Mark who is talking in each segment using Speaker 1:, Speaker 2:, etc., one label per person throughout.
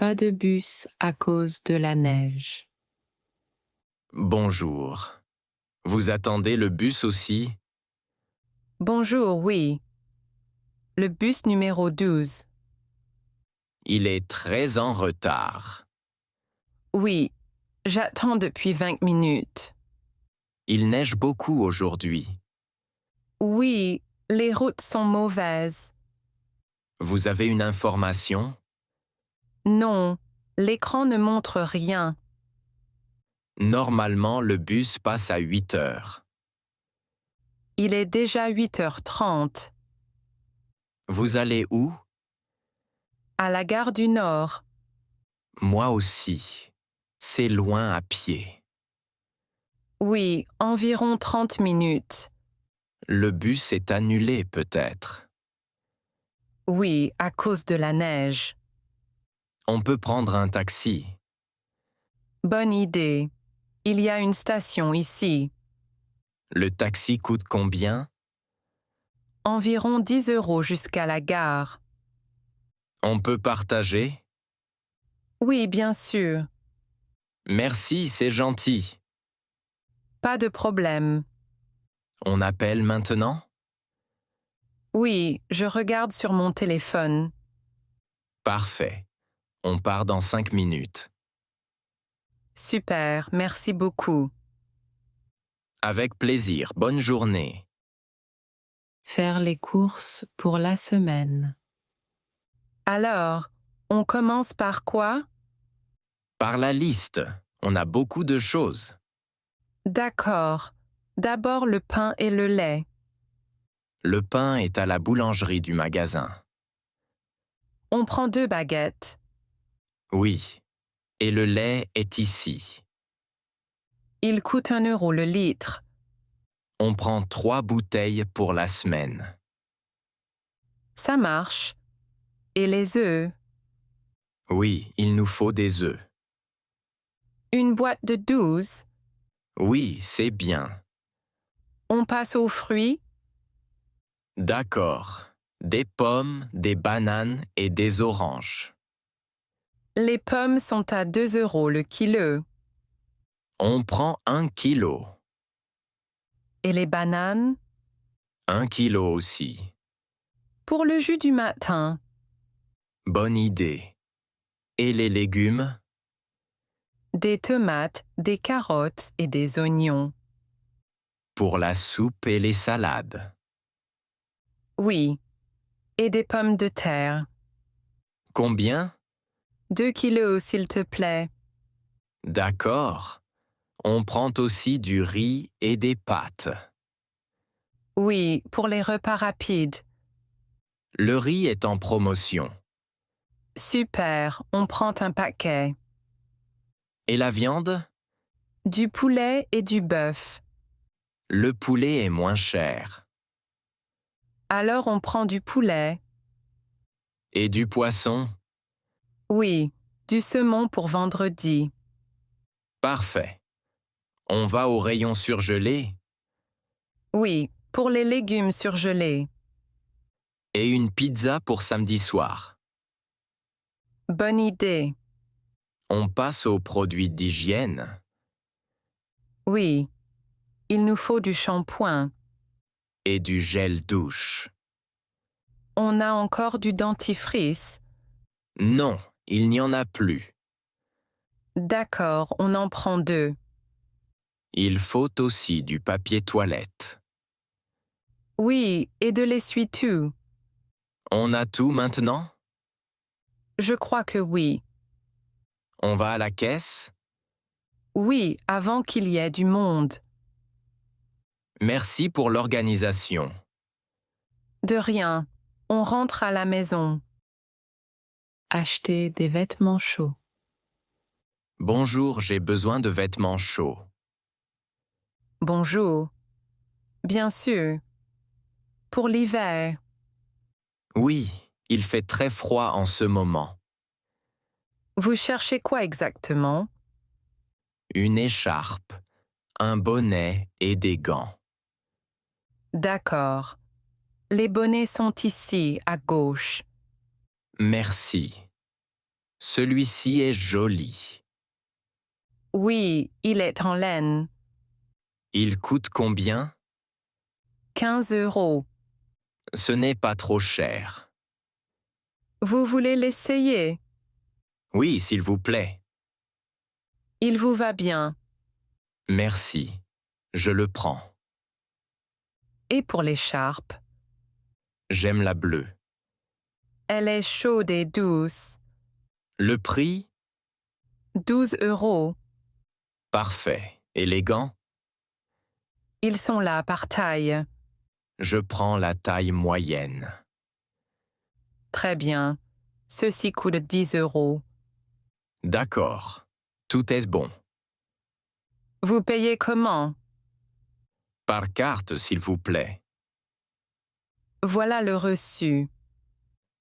Speaker 1: Pas de bus à cause de la neige.
Speaker 2: Bonjour. Vous attendez le bus aussi?
Speaker 3: Bonjour, oui. Le bus numéro 12.
Speaker 2: Il est très en retard.
Speaker 3: Oui, j'attends depuis 20 minutes.
Speaker 2: Il neige beaucoup aujourd'hui.
Speaker 3: Oui, les routes sont mauvaises.
Speaker 2: Vous avez une information?
Speaker 3: Non, l'écran ne montre rien.
Speaker 2: Normalement, le bus passe à 8 heures.
Speaker 3: Il est déjà 8h30.
Speaker 2: Vous allez où?
Speaker 3: À la gare du Nord.
Speaker 2: Moi aussi. C'est loin à pied.
Speaker 3: Oui, environ 30 minutes.
Speaker 2: Le bus est annulé peut-être.
Speaker 3: Oui, à cause de la neige.
Speaker 2: On peut prendre un taxi.
Speaker 3: Bonne idée. Il y a une station ici.
Speaker 2: Le taxi coûte combien?
Speaker 3: Environ 10 € jusqu'à la gare.
Speaker 2: On peut partager?
Speaker 3: Oui, bien sûr.
Speaker 2: Merci, c'est gentil.
Speaker 3: Pas de problème.
Speaker 2: On appelle maintenant?
Speaker 3: Oui, je regarde sur mon téléphone.
Speaker 2: Parfait. On part dans 5 minutes.
Speaker 3: Super, merci beaucoup.
Speaker 2: Avec plaisir. Bonne journée.
Speaker 1: Faire les courses pour la semaine.
Speaker 3: Alors, on commence par quoi?
Speaker 2: Par la liste, on a beaucoup de choses.
Speaker 3: D'accord. D'abord le pain et le lait.
Speaker 2: Le pain est à la boulangerie du magasin.
Speaker 3: On prend 2 baguettes.
Speaker 2: Oui. Et le lait est ici.
Speaker 3: Il coûte 1 € le litre.
Speaker 2: On prend 3 bouteilles pour la semaine.
Speaker 3: Ça marche. Et les œufs?
Speaker 2: Oui, il nous faut des œufs.
Speaker 3: Une boîte de 12.
Speaker 2: Oui, c'est bien.
Speaker 3: On passe aux fruits?
Speaker 2: D'accord. Des pommes, des bananes et des oranges.
Speaker 3: Les pommes sont à 2 € le kilo.
Speaker 2: On prend 1 kilo.
Speaker 3: Et les bananes?
Speaker 2: 1 kilo aussi.
Speaker 3: Pour le jus du matin.
Speaker 2: Bonne idée. Et les légumes?
Speaker 3: Des tomates, des carottes et des oignons.
Speaker 2: Pour la soupe et les salades.
Speaker 3: Oui. Et des pommes de terre.
Speaker 2: Combien?
Speaker 3: 2 kilos, s'il te plaît.
Speaker 2: D'accord. On prend aussi du riz et des pâtes.
Speaker 3: Oui, pour les repas rapides.
Speaker 2: Le riz est en promotion.
Speaker 3: Super, on prend un paquet.
Speaker 2: Et la viande?
Speaker 3: Du poulet et du bœuf.
Speaker 2: Le poulet est moins cher.
Speaker 3: Alors on prend du poulet.
Speaker 2: Et du poisson?
Speaker 3: Oui, du saumon pour vendredi.
Speaker 2: Parfait. On va au rayon surgelé
Speaker 3: Oui, pour les légumes surgelés.
Speaker 2: et une pizza pour samedi soir.
Speaker 3: Bonne idée.
Speaker 2: On passe aux produits d'hygiène.
Speaker 3: Oui, il nous faut du shampoing.
Speaker 2: Et du gel douche.
Speaker 3: On a encore du dentifrice.
Speaker 2: Non, il n'y en a plus.
Speaker 3: D'accord, on en prend 2.
Speaker 2: Il faut aussi du papier toilette.
Speaker 3: Oui, et de l'essuie-tout.
Speaker 2: On a tout maintenant?
Speaker 3: Je crois que oui.
Speaker 2: On va à la caisse?
Speaker 3: Oui, avant qu'il y ait du monde.
Speaker 2: Merci pour l'organisation.
Speaker 3: De rien. On rentre à la maison.
Speaker 1: Acheter des vêtements chauds.
Speaker 2: Bonjour, j'ai besoin de vêtements chauds.
Speaker 3: Bonjour. Bien sûr. Pour l'hiver.
Speaker 2: Oui, il fait très froid en ce moment.
Speaker 3: Vous cherchez quoi exactement?
Speaker 2: Une écharpe, un bonnet et des gants.
Speaker 3: D'accord. Les bonnets sont ici, à gauche.
Speaker 2: Merci. Celui-ci est joli.
Speaker 3: Oui, il est en laine.
Speaker 2: Il coûte combien?
Speaker 3: 15 €.
Speaker 2: Ce n'est pas trop cher.
Speaker 3: Vous voulez l'essayer?
Speaker 2: Oui, s'il vous plaît.
Speaker 3: Il vous va bien.
Speaker 2: Merci. Je le prends.
Speaker 3: Et pour l'écharpe?
Speaker 2: J'aime la bleue.
Speaker 3: Elle est chaude et douce.
Speaker 2: Le prix?
Speaker 3: 12 €.
Speaker 2: Parfait. Élégant?
Speaker 3: Ils sont là par taille.
Speaker 2: Je prends la taille moyenne.
Speaker 3: Très bien. Ceci coûte 10 €.
Speaker 2: D'accord. Tout est bon.
Speaker 3: Vous payez comment?
Speaker 2: Par carte, s'il vous plaît.
Speaker 3: Voilà le reçu.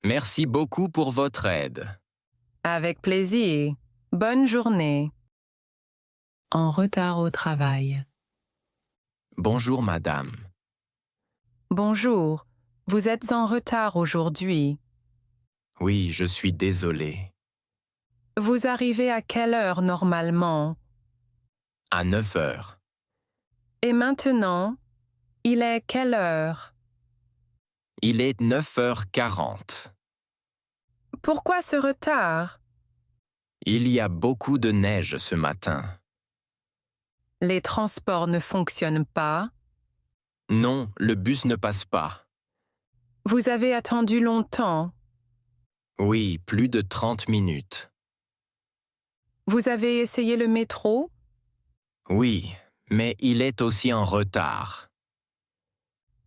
Speaker 2: Merci beaucoup pour votre aide.
Speaker 3: Avec plaisir. Bonne journée.
Speaker 1: En retard au travail.
Speaker 2: Bonjour, madame.
Speaker 3: Bonjour. Vous êtes en retard aujourd'hui.
Speaker 2: Oui, je suis désolé.
Speaker 3: Vous arrivez à quelle heure normalement?
Speaker 2: À 9 heures.
Speaker 3: Et maintenant, il est quelle heure?
Speaker 2: Il est 9h40.
Speaker 3: Pourquoi ce retard?
Speaker 2: Il y a beaucoup de neige ce matin.
Speaker 3: Les transports ne fonctionnent pas.
Speaker 2: Non, le bus ne passe pas.
Speaker 3: Vous avez attendu longtemps.
Speaker 2: Oui, plus de 30 minutes.
Speaker 3: Vous avez essayé le métro?
Speaker 2: Oui, mais il est aussi en retard.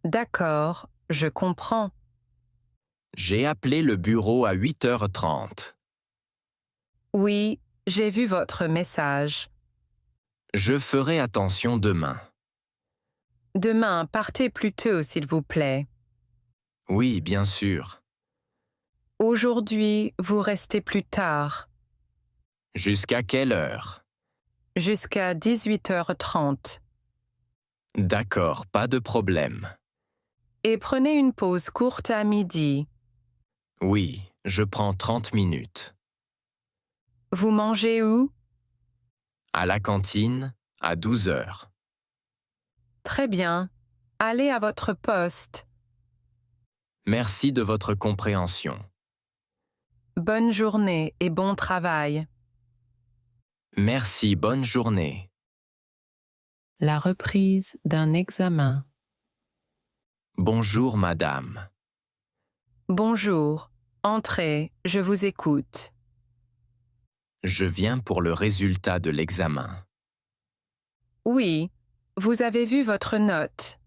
Speaker 3: D'accord, je comprends.
Speaker 2: J'ai appelé le bureau à 8h30.
Speaker 3: Oui, j'ai vu votre message.
Speaker 2: Je ferai attention demain.
Speaker 3: Demain, partez plus tôt, s'il vous plaît.
Speaker 2: Oui, bien sûr.
Speaker 3: Aujourd'hui, vous restez plus tard,
Speaker 2: Jusqu'à quelle heure?
Speaker 3: jusqu'à 18h30.
Speaker 2: D'accord, pas de problème.
Speaker 3: Et prenez une pause courte à midi.
Speaker 2: Oui, je prends 30 minutes.
Speaker 3: Vous mangez où?
Speaker 2: À la cantine, à 12 heures.
Speaker 3: Très bien. Allez à votre poste.
Speaker 2: Merci de votre compréhension.
Speaker 3: Bonne journée et bon travail.
Speaker 2: Merci, bonne journée.
Speaker 1: La reprise d'un examen.
Speaker 2: Bonjour, madame.
Speaker 3: Bonjour. Entrez, je vous écoute.
Speaker 2: Je viens pour le résultat de l'examen.
Speaker 3: Oui, vous avez vu votre note.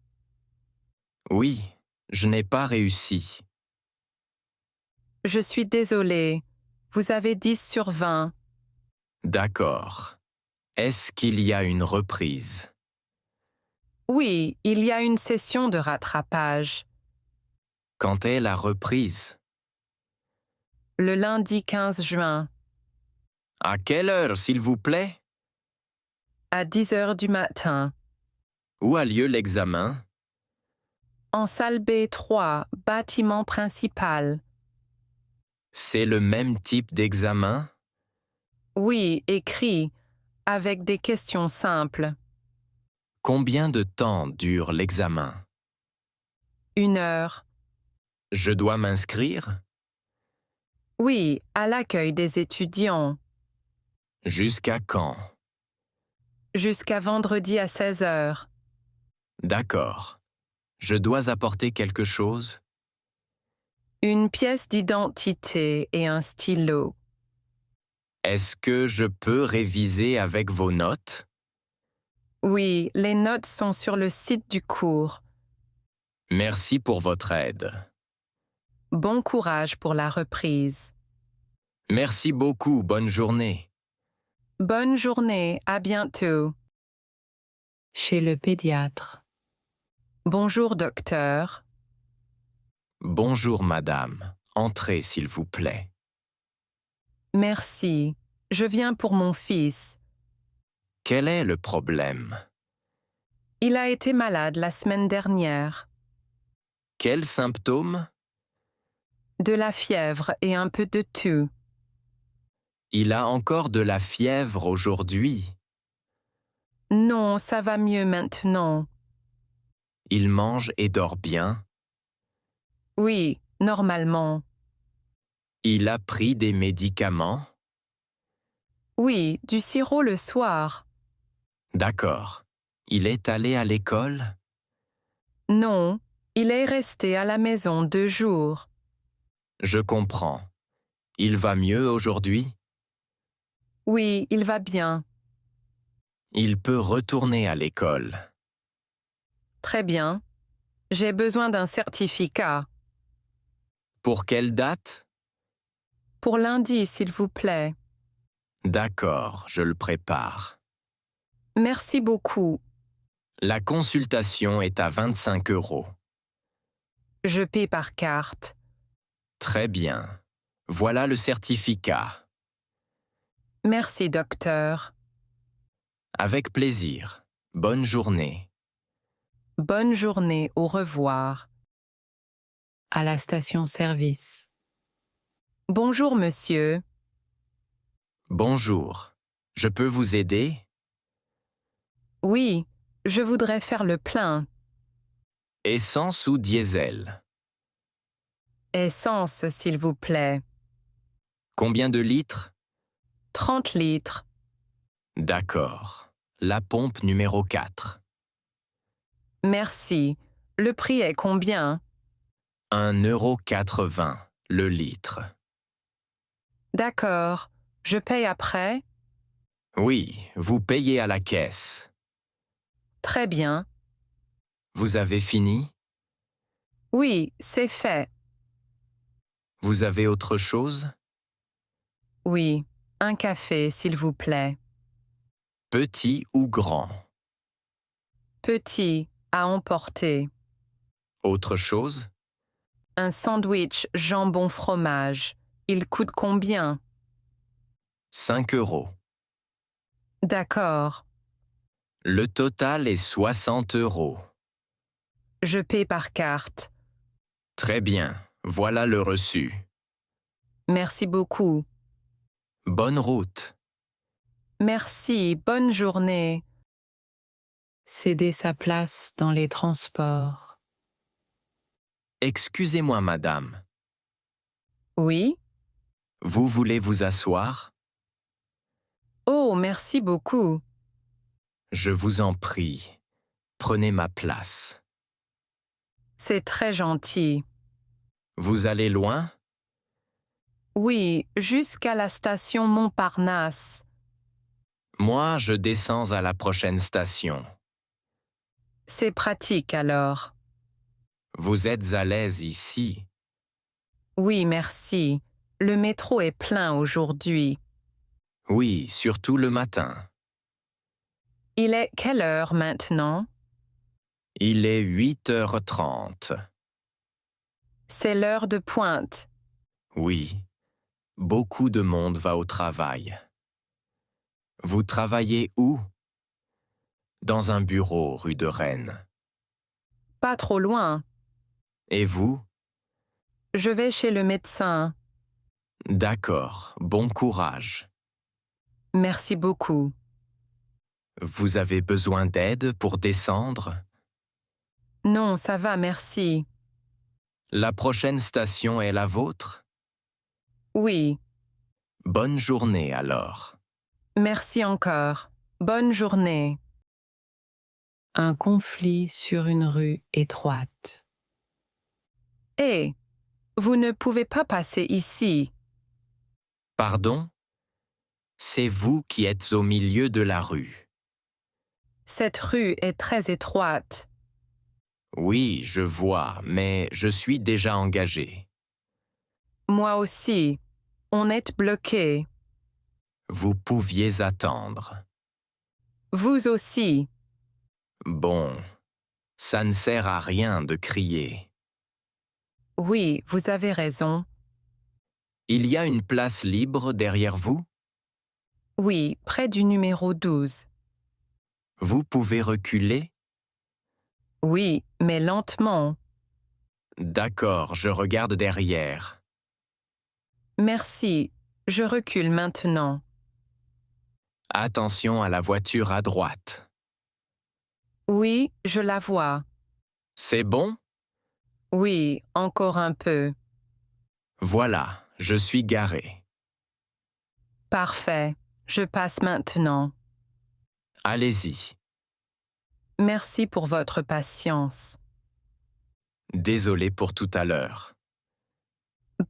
Speaker 2: Oui, je n'ai pas réussi.
Speaker 3: Je suis désolée. Vous avez 10 sur 20.
Speaker 2: D'accord. Est-ce qu'il y a une reprise?
Speaker 3: Oui, il y a une session de rattrapage.
Speaker 2: Quand est la reprise?
Speaker 3: Le lundi 15 juin,
Speaker 2: À quelle heure, s'il vous plaît?
Speaker 3: à 10 heures du matin,
Speaker 2: Où a lieu l'examen?
Speaker 3: en salle B3, bâtiment principal.
Speaker 2: C'est le même type d'examen?
Speaker 3: Oui, écrit, avec des questions simples.
Speaker 2: Combien de temps dure l'examen?
Speaker 3: 1 heure.
Speaker 2: Je dois m'inscrire?
Speaker 3: Oui, à l'accueil des étudiants.
Speaker 2: Jusqu'à quand?
Speaker 3: Jusqu'à vendredi à 16 heures.
Speaker 2: D'accord. Je dois apporter quelque chose?
Speaker 3: Une pièce d'identité et un stylo.
Speaker 2: Est-ce que je peux réviser avec vos notes?
Speaker 3: Oui, les notes sont sur le site du cours.
Speaker 2: Merci pour votre aide.
Speaker 3: Bon courage pour la reprise.
Speaker 2: Merci beaucoup, bonne journée.
Speaker 3: Bonne journée, à bientôt.
Speaker 1: Chez le pédiatre.
Speaker 3: Bonjour, docteur.
Speaker 2: Bonjour, madame. Entrez, s'il vous plaît.
Speaker 3: Merci. Je viens pour mon fils.
Speaker 2: Quel est le problème?
Speaker 3: Il a été malade la semaine dernière.
Speaker 2: Quels symptômes?
Speaker 3: De la fièvre et un peu de toux.
Speaker 2: Il a encore de la fièvre aujourd'hui.
Speaker 3: Non, ça va mieux maintenant.
Speaker 2: Il mange et dort bien.
Speaker 3: Oui, normalement.
Speaker 2: Il a pris des médicaments.
Speaker 3: Oui, du sirop le soir.
Speaker 2: D'accord. Il est allé à l'école?
Speaker 3: Non, il est resté à la maison 2 jours.
Speaker 2: Je comprends. Il va mieux aujourd'hui?
Speaker 3: Oui, il va bien.
Speaker 2: Il peut retourner à l'école.
Speaker 3: Très bien. J'ai besoin d'un certificat.
Speaker 2: Pour quelle date?
Speaker 3: Pour lundi, s'il vous plaît.
Speaker 2: D'accord, je le prépare.
Speaker 3: Merci beaucoup.
Speaker 2: La consultation est à 25 €.
Speaker 3: Je paie par carte.
Speaker 2: Très bien. Voilà le certificat.
Speaker 3: Merci, docteur.
Speaker 2: Avec plaisir. Bonne journée.
Speaker 3: Bonne journée, au revoir.
Speaker 1: À la station-service.
Speaker 3: Bonjour, monsieur.
Speaker 2: Bonjour. Je peux vous aider?
Speaker 3: Oui, je voudrais faire le plein.
Speaker 2: Essence ou diesel?
Speaker 3: Essence, s'il vous plaît.
Speaker 2: Combien de litres?
Speaker 3: 30 litres.
Speaker 2: D'accord. La pompe numéro 4.
Speaker 3: Merci. Le prix est combien?
Speaker 2: 1,80 € le litre.
Speaker 3: D'accord. Je paye après?
Speaker 2: Oui, vous payez à la caisse.
Speaker 3: Très bien.
Speaker 2: Vous avez fini?
Speaker 3: Oui, c'est fait.
Speaker 2: Vous avez autre chose?
Speaker 3: Oui, un café, s'il vous plaît.
Speaker 2: Petit ou grand?
Speaker 3: Petit, à emporter.
Speaker 2: Autre chose?
Speaker 3: Un sandwich jambon-fromage. Il coûte combien?
Speaker 2: 5 €.
Speaker 3: D'accord.
Speaker 2: Le total est 60 €.
Speaker 3: Je paie par carte.
Speaker 2: Très bien. Voilà le reçu.
Speaker 3: Merci beaucoup.
Speaker 2: Bonne route.
Speaker 3: Merci, bonne journée.
Speaker 1: Céder sa place dans les transports.
Speaker 2: Excusez-moi, madame.
Speaker 3: Oui?
Speaker 2: Vous voulez vous asseoir?
Speaker 3: Oh, merci beaucoup.
Speaker 2: Je vous en prie. Prenez ma place.
Speaker 3: C'est très gentil.
Speaker 2: Vous allez loin?
Speaker 3: Oui, jusqu'à la station Montparnasse.
Speaker 2: Moi, je descends à la prochaine station.
Speaker 3: C'est pratique alors.
Speaker 2: Vous êtes à l'aise ici?
Speaker 3: Oui, merci. Le métro est plein aujourd'hui.
Speaker 2: Oui, surtout le matin.
Speaker 3: Il est quelle heure maintenant?
Speaker 2: Il est 8h30.
Speaker 3: C'est l'heure de pointe.
Speaker 2: Oui, beaucoup de monde va au travail. Vous travaillez où? Dans un bureau rue de Rennes.
Speaker 3: Pas trop loin.
Speaker 2: Et vous?
Speaker 3: Je vais chez le médecin.
Speaker 2: D'accord, bon courage.
Speaker 3: Merci beaucoup.
Speaker 2: Vous avez besoin d'aide pour descendre?
Speaker 3: Non, ça va, merci.
Speaker 2: La prochaine station est la vôtre?
Speaker 3: Oui,
Speaker 2: Bonne journée alors.
Speaker 3: merci encore. Bonne journée.
Speaker 1: Un conflit sur une rue étroite.
Speaker 3: Hé, vous ne pouvez pas passer ici.
Speaker 2: Pardon? C'est vous qui êtes au milieu de la rue.
Speaker 3: Cette rue est très étroite.
Speaker 2: Oui, je vois, mais je suis déjà engagé.
Speaker 3: Moi aussi. On est bloqué.
Speaker 2: Vous pouviez attendre.
Speaker 3: Vous aussi.
Speaker 2: Bon, ça ne sert à rien de crier.
Speaker 3: Oui, vous avez raison.
Speaker 2: Il y a une place libre derrière vous?
Speaker 3: Oui, près du numéro 12.
Speaker 2: Vous pouvez reculer?
Speaker 3: Oui, mais lentement.
Speaker 2: D'accord, je regarde derrière.
Speaker 3: Merci. je recule maintenant.
Speaker 2: Attention à la voiture à droite.
Speaker 3: Oui, je la vois.
Speaker 2: C'est bon?
Speaker 3: Oui, encore un peu.
Speaker 2: Voilà, je suis garé.
Speaker 3: Parfait, je passe maintenant.
Speaker 2: Allez-y.
Speaker 3: Merci pour votre patience.
Speaker 2: Désolé pour tout à l'heure.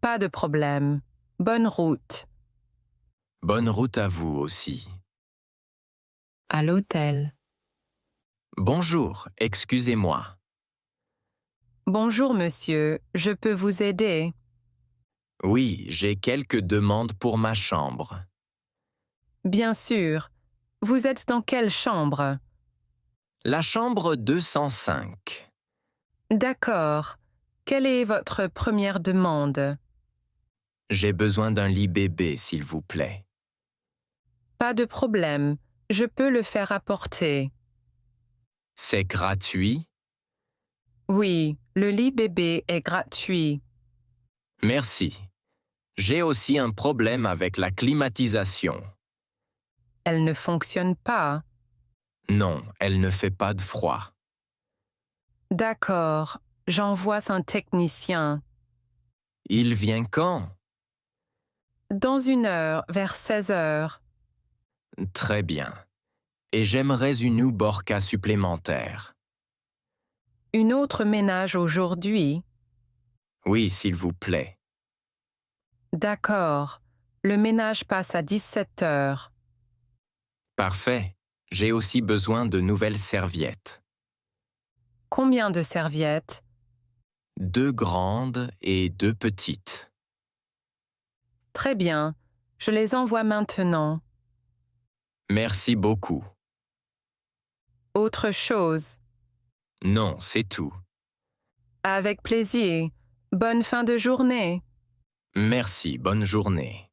Speaker 3: Pas de problème. Bonne route.
Speaker 2: Bonne route à vous aussi.
Speaker 1: À l'hôtel.
Speaker 2: Bonjour, excusez-moi.
Speaker 3: Bonjour monsieur, je peux vous aider?
Speaker 2: Oui, j'ai quelques demandes pour ma chambre.
Speaker 3: Bien sûr. Vous êtes dans quelle chambre?
Speaker 2: La chambre 205.
Speaker 3: D'accord. Quelle est votre première demande?
Speaker 2: J'ai besoin d'un lit bébé, s'il vous plaît.
Speaker 3: Pas de problème. Je peux le faire apporter.
Speaker 2: C'est gratuit?
Speaker 3: Oui, le lit bébé est gratuit.
Speaker 2: Merci. J'ai aussi un problème avec la climatisation.
Speaker 3: Elle ne fonctionne pas.
Speaker 2: Non, elle ne fait pas de froid.
Speaker 3: D'accord. J'envoie un technicien.
Speaker 2: Il vient quand?
Speaker 3: Dans 1 heure, vers 16 heures.
Speaker 2: Très bien. Et j'aimerais une Uborka supplémentaire.
Speaker 3: Une autre ménage aujourd'hui?
Speaker 2: Oui, s'il vous plaît.
Speaker 3: D'accord. Le ménage passe à 17 heures.
Speaker 2: Parfait. J'ai aussi besoin de nouvelles serviettes.
Speaker 3: Combien de serviettes?
Speaker 2: 2 grandes et 2 petites.
Speaker 3: Très bien. Je les envoie maintenant.
Speaker 2: Merci beaucoup.
Speaker 3: Autre chose.
Speaker 2: Non, c'est tout.
Speaker 3: Avec plaisir. Bonne fin de journée.
Speaker 2: Merci, bonne journée.